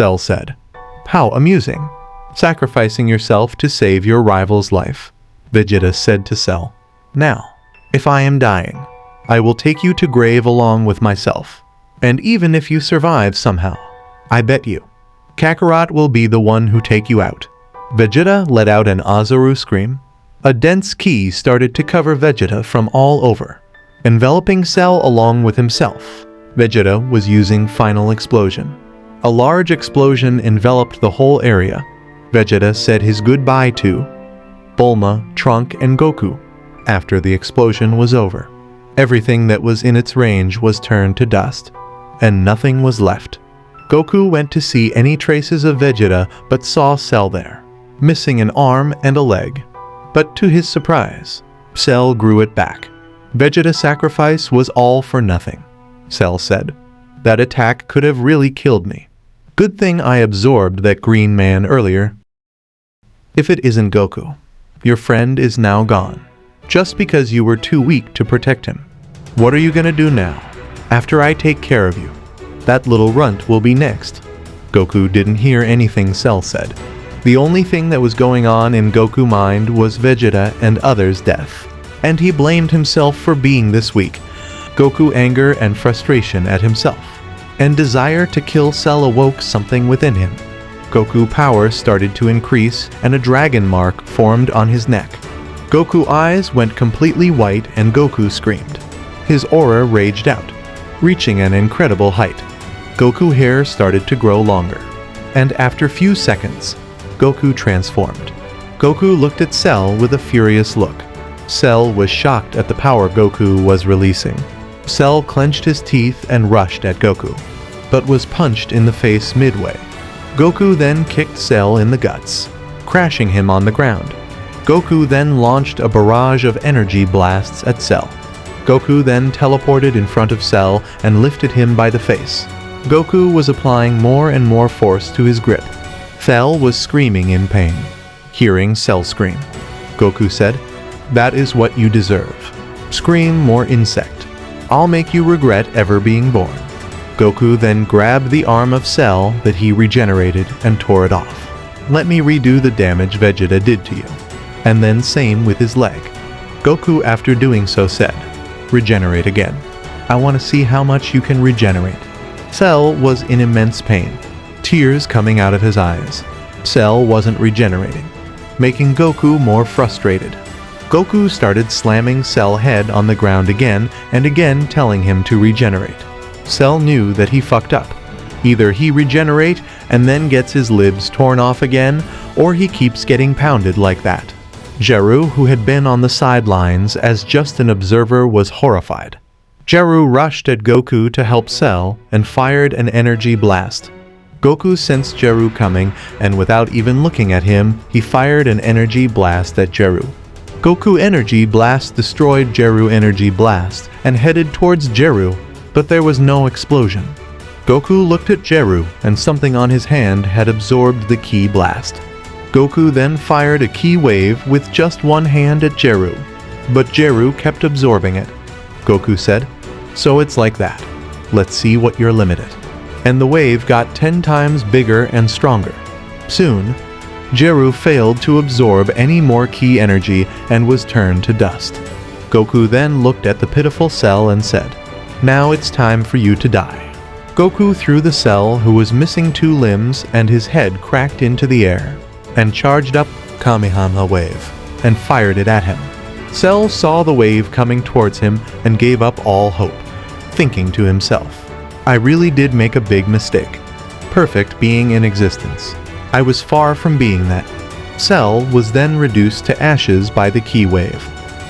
Cell said. How amusing. Sacrificing yourself to save your rival's life, Vegeta said to Cell. Now, if I am dying, I will take you to grave along with myself. And even if you survive somehow, I bet you, Kakarot will be the one who take you out. Vegeta let out an Azaru scream. A dense ki started to cover Vegeta from all over, enveloping Cell along with himself. Vegeta was using Final Explosion. A large explosion enveloped the whole area. Vegeta said his goodbye to Bulma, Trunk, and Goku. After the explosion was over, everything that was in its range was turned to dust, and nothing was left. Goku went to see any traces of Vegeta but saw Cell there, missing an arm and a leg. But to his surprise, Cell grew it back. Vegeta's sacrifice was all for nothing, Cell said. That attack could have really killed me. Good thing I absorbed that green man earlier. If it isn't Goku, your friend is now gone, just because you were too weak to protect him. What are you gonna do now, after I take care of you? That little runt will be next. Goku didn't hear anything Cell said. The only thing that was going on in Goku's mind was Vegeta and others' death, and he blamed himself for being this weak. Goku's anger and frustration at himself, and desire to kill Cell awoke something within him. Goku's power started to increase and a dragon mark formed on his neck. Goku's eyes went completely white and Goku screamed. His aura raged out, reaching an incredible height. Goku's hair started to grow longer, and after few seconds, Goku transformed. Goku looked at Cell with a furious look. Cell was shocked at the power Goku was releasing. Cell clenched his teeth and rushed at Goku, but was punched in the face midway. Goku then kicked Cell in the guts, crashing him on the ground. Goku then launched a barrage of energy blasts at Cell. Goku then teleported in front of Cell and lifted him by the face. Goku was applying more and more force to his grip. Cell was screaming in pain. Hearing Cell scream, Goku said, "That is what you deserve. Scream more, insect. I'll make you regret ever being born." Goku then grabbed the arm of Cell that he regenerated and tore it off. "Let me redo the damage Vegeta did to you." And then same with his leg. Goku, after doing so, said, "Regenerate again. I want to see how much you can regenerate." Cell was in immense pain, tears coming out of his eyes. Cell wasn't regenerating, making Goku more frustrated. Goku started slamming Cell's head on the ground again and again, telling him to regenerate. Cell knew that he fucked up. Either he regenerate and then gets his libs torn off again, or he keeps getting pounded like that. Jeru, who had been on the sidelines as just an observer, was horrified. Jeru rushed at Goku to help Cell and fired an energy blast. Goku sensed Jeru coming, and without even looking at him, he fired an energy blast at Jeru. Goku energy blast destroyed Jeru energy blast and headed towards Jeru, but there was no explosion. Goku looked at Jeru, and something on his hand had absorbed the ki blast. Goku then fired a ki wave with just one hand at Jeru, but Jeru kept absorbing it. Goku said, "So it's like that. Let's see what your limit is." And the wave got 10 times bigger and stronger. Soon, Jeru failed to absorb any more ki energy and was turned to dust. Goku then looked at the pitiful Cell and said, "Now it's time for you to die." Goku threw the Cell, who was missing 2 limbs and his head cracked into the air, and charged up Kamehameha wave and fired it at him. Cell saw the wave coming towards him and gave up all hope, thinking to himself, "I really did make a big mistake. Perfect being in existence. I was far from being that." Cell was then reduced to ashes by the ki wave.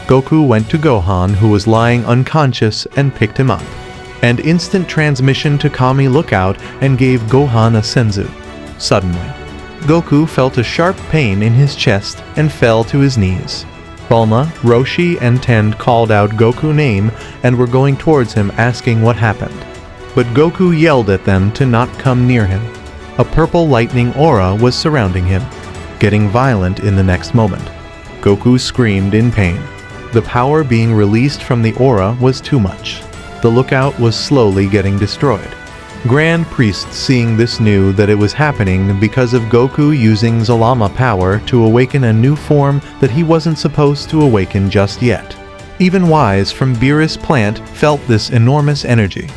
Goku went to Gohan, who was lying unconscious, and picked him up, and instant transmission to Kami Lookout and gave Gohan a senzu. Suddenly, Goku felt a sharp pain in his chest and fell to his knees. Bulma, Roshi, and Tend called out Goku's name and were going towards him asking what happened. But Goku yelled at them to not come near him. A purple lightning aura was surrounding him, getting violent in the next moment. Goku screamed in pain. The power being released from the aura was too much. The lookout was slowly getting destroyed. Grand Priest seeing this knew that it was happening because of Goku using Zalama power to awaken a new form that he wasn't supposed to awaken just yet. Even Wise from Beerus plant felt this enormous energy.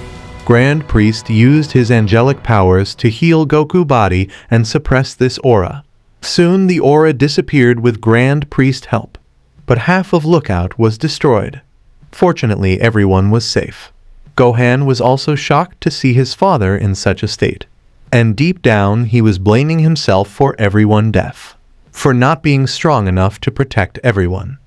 Grand Priest used his angelic powers to heal Goku body and suppress this aura. Soon the aura disappeared with Grand Priest help, but half of Lookout was destroyed. Fortunately, everyone was safe. Gohan was also shocked to see his father in such a state, and deep down he was blaming himself for everyone deaf, for not being strong enough to protect everyone.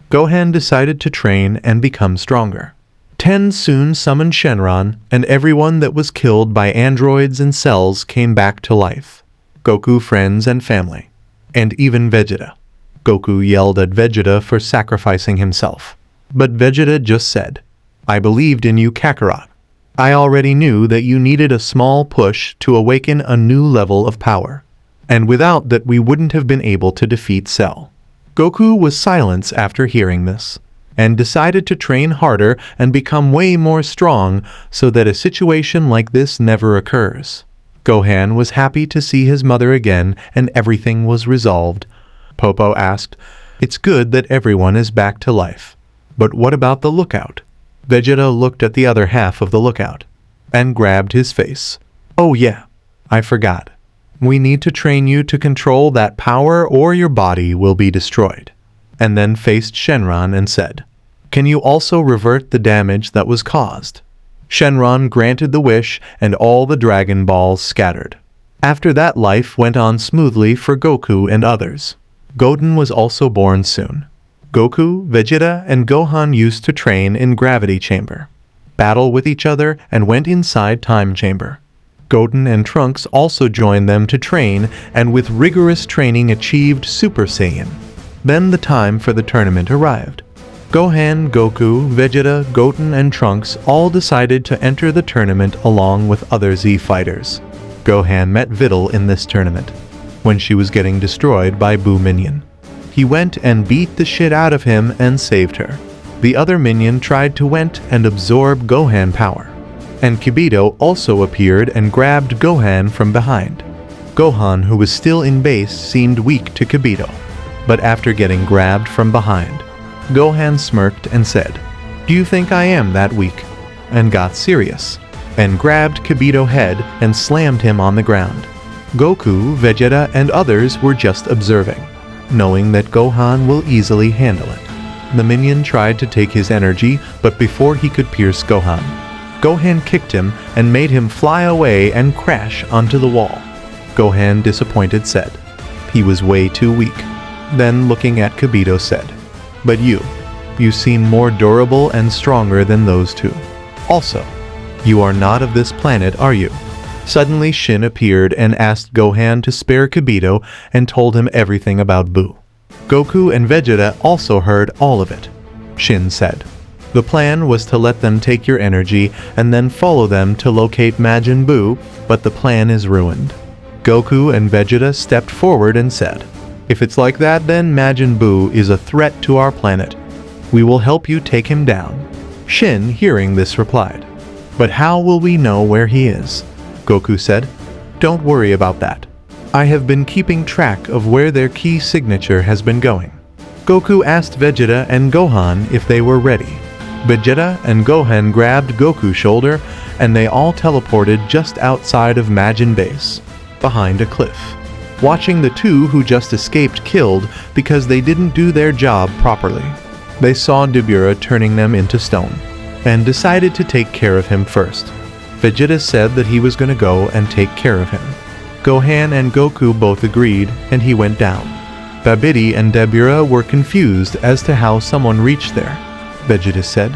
Gohan decided to train and become stronger. Ten soon summoned Shenron, and everyone that was killed by androids and cells came back to life. Goku friends and family, and even Vegeta. Goku yelled at Vegeta for sacrificing himself, but Vegeta just said, "I believed in you, Kakarot. I already knew that you needed a small push to awaken a new level of power, and without that we wouldn't have been able to defeat Cell." Goku was silent after hearing this, and decided to train harder and become way more strong so that a situation like this never occurs. Gohan was happy to see his mother again and everything was resolved. Popo asked, "It's good that everyone is back to life. But what about the Lookout?" Vegeta looked at the other half of the Lookout and grabbed his face. "Oh yeah, I forgot. We need to train you to control that power or your body will be destroyed." And then faced Shenron and said, "Can you also revert the damage that was caused?" Shenron granted the wish and all the Dragon Balls scattered. After that, life went on smoothly for Goku and others. Goten was also born soon. Goku, Vegeta, and Gohan used to train in Gravity Chamber, battle with each other, and went inside Time Chamber. Goten and Trunks also joined them to train, and with rigorous training achieved Super Saiyan. Then the time for the tournament arrived. Gohan, Goku, Vegeta, Goten, and Trunks all decided to enter the tournament along with other Z fighters. Gohan met Videl in this tournament, when she was getting destroyed by Boo Minion. He went and beat the shit out of him and saved her. The other minion tried to went and absorb Gohan power, and Kibito also appeared and grabbed Gohan from behind. Gohan, who was still in base, seemed weak to Kibito, but after getting grabbed from behind, Gohan smirked and said, "Do you think I am that weak?" and got serious, and grabbed Kibito's head and slammed him on the ground. Goku, Vegeta, and others were just observing, knowing that Gohan will easily handle it. The minion tried to take his energy, but before he could pierce Gohan, Gohan kicked him and made him fly away and crash onto the wall. Gohan, disappointed, said, he was way too weak. Then, looking at Kibito, said, "But you seem more durable and stronger than those two. Also, you are not of this planet, are you?" Suddenly Shin appeared and asked Gohan to spare Kibito and told him everything about Boo. Goku and Vegeta also heard all of it. Shin said, "The plan was to let them take your energy and then follow them to locate Majin Buu, but the plan is ruined." Goku and Vegeta stepped forward and said, "If it's like that, then Majin Buu is a threat to our planet. We will help you take him down." Shin, hearing this, replied, "But how will we know where he is?" Goku said, "Don't worry about that. I have been keeping track of where their key signature has been going." Goku asked Vegeta and Gohan if they were ready. Vegeta and Gohan grabbed Goku's shoulder and they all teleported just outside of Majin base, behind a cliff, watching the two who just escaped killed because they didn't do their job properly. They saw Dabura turning them into stone, and decided to take care of him first. Vegeta said that he was going to go and take care of him. Gohan and Goku both agreed, and he went down. Babidi and Dabura were confused as to how someone reached there. Vegeta said,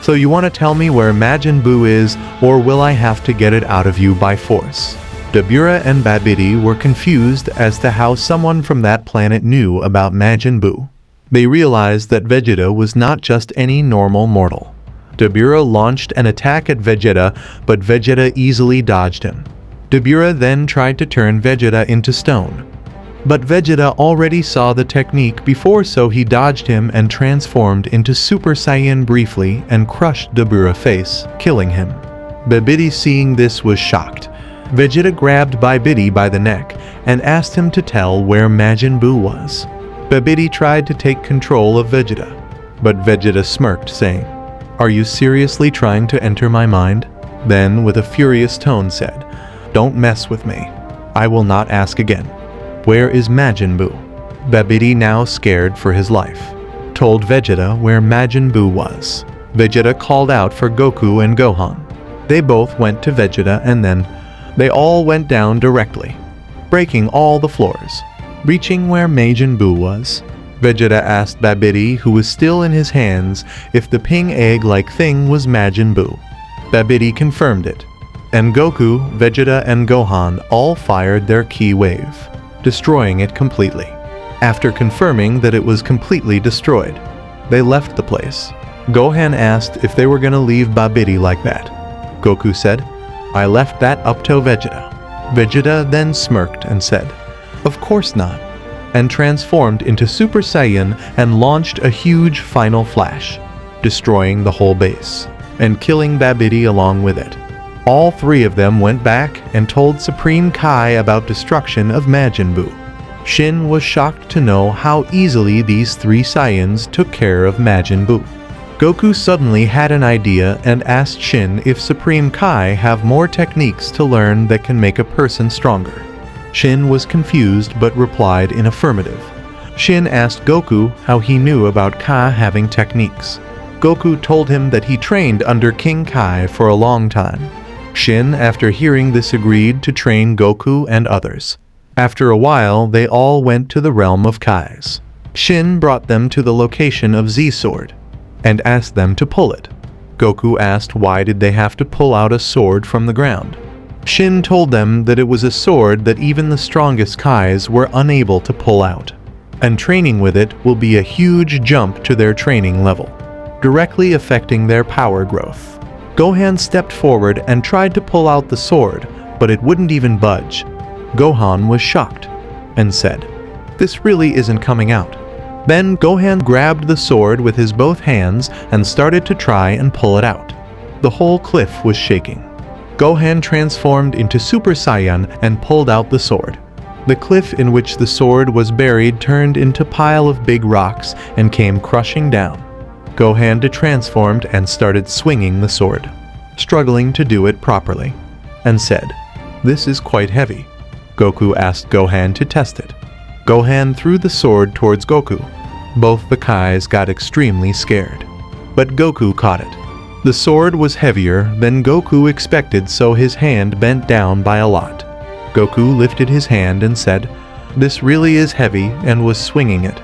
"So you want to tell me where Majin Buu is, or will I have to get it out of you by force?" Dabura and Babidi were confused as to how someone from that planet knew about Majin Buu. They realized that Vegeta was not just any normal mortal. Dabura launched an attack at Vegeta, but Vegeta easily dodged him. Dabura then tried to turn Vegeta into stone, but Vegeta already saw the technique before, so he dodged him and transformed into Super Saiyan briefly and crushed Dabura's face, killing him. Babidi, seeing this, was shocked. Vegeta grabbed Babidi by the neck and asked him to tell where Majin Buu was. Babidi tried to take control of Vegeta, but Vegeta smirked, saying, "Are you seriously trying to enter my mind?" Then, with a furious tone, said, "Don't mess with me. I will not ask again. Where is Majin Buu?" Babidi, now scared for his life, told Vegeta where Majin Buu was. Vegeta called out for Goku and Gohan. They both went to Vegeta, and then they all went down directly, breaking all the floors. Reaching where Majin Buu was, Vegeta asked Babidi, who was still in his hands, if the ping egg-like thing was Majin Buu. Babidi confirmed it, and Goku, Vegeta, and Gohan all fired their ki wave, destroying it completely. After confirming that it was completely destroyed, they left the place. Gohan asked if they were going to leave Babidi like that. Goku said, "I left that up to Vegeta." Vegeta then smirked and said, "Of course not," and transformed into Super Saiyan and launched a huge final flash, destroying the whole base, and killing Babidi along with it. All three of them went back and told Supreme Kai about destruction of Majin Buu. Shin was shocked to know how easily these three Saiyans took care of Majin Buu. Goku suddenly had an idea and asked Shin if Supreme Kai have more techniques to learn that can make a person stronger. Shin was confused but replied in affirmative. Shin asked Goku how he knew about Kai having techniques. Goku told him that he trained under King Kai for a long time. Shin, after hearing this, agreed to train Goku and others. After a while, they all went to the realm of Kais. Shin brought them to the location of Z-Sword and asked them to pull it. Goku asked why did they have to pull out a sword from the ground. Shin told them that it was a sword that even the strongest Kais were unable to pull out, and training with it will be a huge jump to their training level, directly affecting their power growth. Gohan stepped forward and tried to pull out the sword, but it wouldn't even budge. Gohan was shocked and said, "This really isn't coming out." Then Gohan grabbed the sword with his both hands and started to try and pull it out. The whole cliff was shaking. Gohan transformed into Super Saiyan and pulled out the sword. The cliff in which the sword was buried turned into a pile of big rocks and came crushing down. Gohan transformed and started swinging the sword, struggling to do it properly, and said, "This is quite heavy." Goku asked Gohan to test it. Gohan threw the sword towards Goku. Both the Kais got extremely scared, but Goku caught it. The sword was heavier than Goku expected, so his hand bent down by a lot. Goku lifted his hand and said, "This really is heavy," and was swinging it.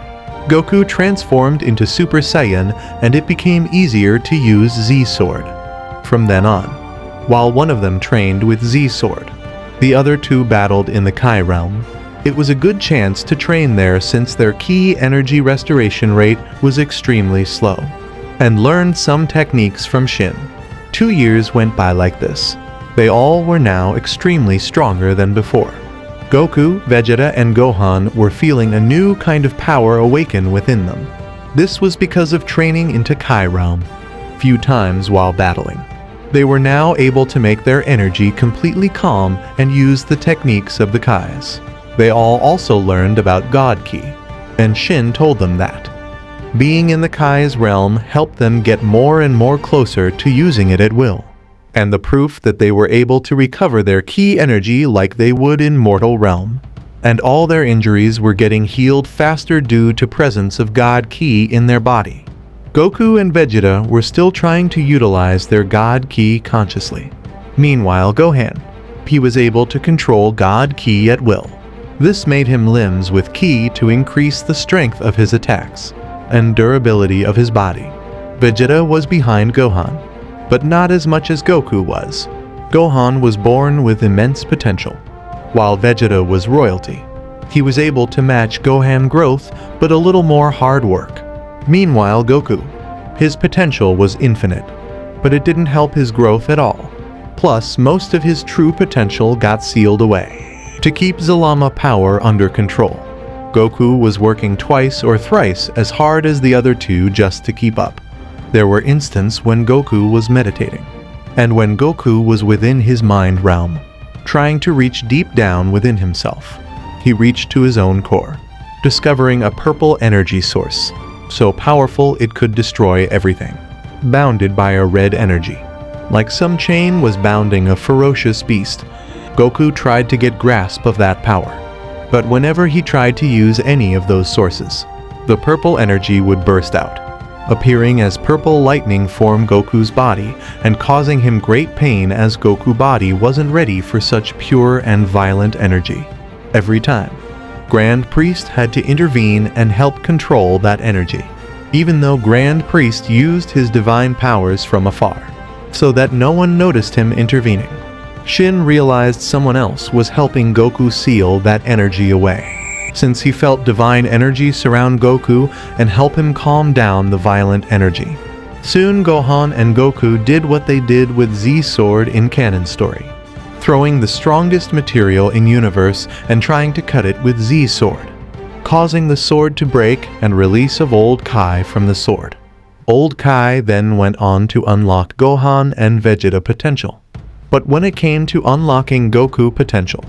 Goku transformed into Super Saiyan and it became easier to use Z-Sword from then on. While one of them trained with Z-Sword, the other two battled in the Kai realm. It was a good chance to train there since their ki energy restoration rate was extremely slow, and learned some techniques from Shin. 2 years went by like this. They all were now extremely stronger than before. Goku, Vegeta, and Gohan were feeling a new kind of power awaken within them. This was because of training into Kai realm few times while battling. They were now able to make their energy completely calm and use the techniques of the Kais. They all also learned about God Ki, and Shin told them that. Being in the Kai's realm helped them get more and more closer to using it at will, and the proof that they were able to recover their ki energy like they would in mortal realm. And all their injuries were getting healed faster due to presence of God Ki in their body. Goku and Vegeta were still trying to utilize their God Ki consciously. Meanwhile, Gohan, he was able to control God Ki at will. This made him limbs with ki to increase the strength of his attacks and durability of his body. Vegeta was behind Gohan, but not as much as Goku was. Gohan was born with immense potential, while Vegeta was royalty. He was able to match Gohan growth, but a little more hard work. Meanwhile, Goku, his potential was infinite, but it didn't help his growth at all. Plus, most of his true potential got sealed away. To keep Zalama power under control, Goku was working twice or thrice as hard as the other two just to keep up. There were instances when Goku was meditating, And when Goku was within his mind realm, trying to reach deep down within himself, he reached to his own core, discovering a purple energy source, so powerful it could destroy everything, bounded by a red energy. Like some chain was bounding a ferocious beast, Goku tried to get grasp of that power. But whenever he tried to use any of those sources, the purple energy would burst out, appearing as purple lightning form Goku's body and causing him great pain as Goku's body wasn't ready for such pure and violent energy. Every time, Grand Priest had to intervene and help control that energy, even though Grand Priest used his divine powers from afar, so that no one noticed him intervening. Shin realized someone else was helping Goku seal that energy away, since he felt divine energy surround Goku and help him calm down the violent energy. Soon Gohan and Goku did what they did with Z-Sword in canon story, throwing the strongest material in universe and trying to cut it with Z-Sword, causing the sword to break and release of Old Kai from the sword. Old Kai then went on to unlock Gohan and Vegeta potential. But when it came to unlocking Goku potential,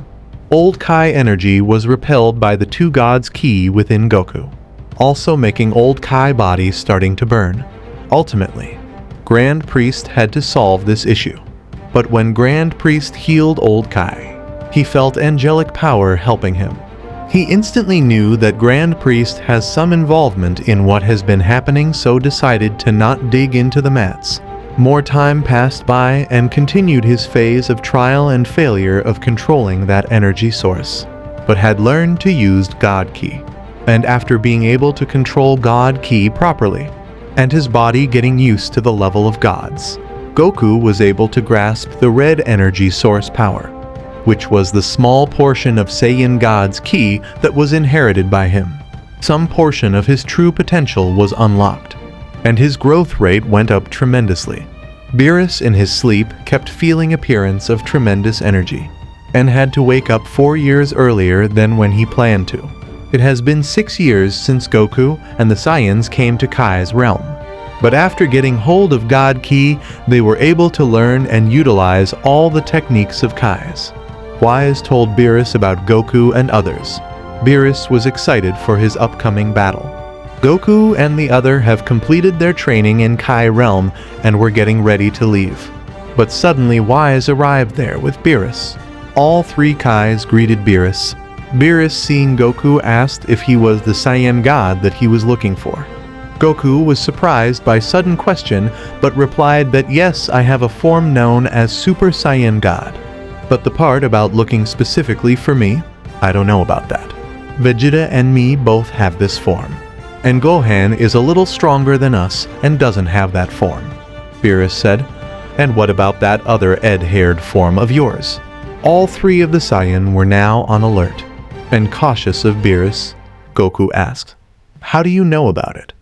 Old Kai energy was repelled by the two gods' ki within Goku, also making Old Kai body starting to burn. Ultimately, Grand Priest had to solve this issue. But when Grand Priest healed Old Kai, he felt angelic power helping him. He instantly knew that Grand Priest has some involvement in what has been happening, so decided to not dig into the mats. More time passed by and continued his phase of trial and failure of controlling that energy source, but had learned to use God Ki. And after being able to control God Ki properly, and his body getting used to the level of gods, Goku was able to grasp the red energy source power, which was the small portion of Saiyan God's Ki that was inherited by him. Some portion of his true potential was unlocked, and his growth rate went up tremendously. Beerus in his sleep kept feeling appearance of tremendous energy, and had to wake up 4 years earlier than when he planned to. It has been 6 years since Goku and the Saiyans came to Kai's realm, but after getting hold of God Ki, they were able to learn and utilize all the techniques of Kai's. Wise told Beerus about Goku and others. Beerus was excited for his upcoming battle. Goku and the other have completed their training in Kai realm and were getting ready to leave. But suddenly Wise arrived there with Beerus. All three Kais greeted Beerus. Beerus, seeing Goku, asked if he was the Saiyan god that he was looking for. Goku was surprised by sudden question, but replied that yes, I have a form known as Super Saiyan God. But the part about looking specifically for me, I don't know about that. Vegeta and me both have this form. And Gohan is a little stronger than us and doesn't have that form, Beerus said. And what about that other red-haired form of yours? All three of the Saiyan were now on alert and cautious of Beerus. Goku asked, how do you know about it?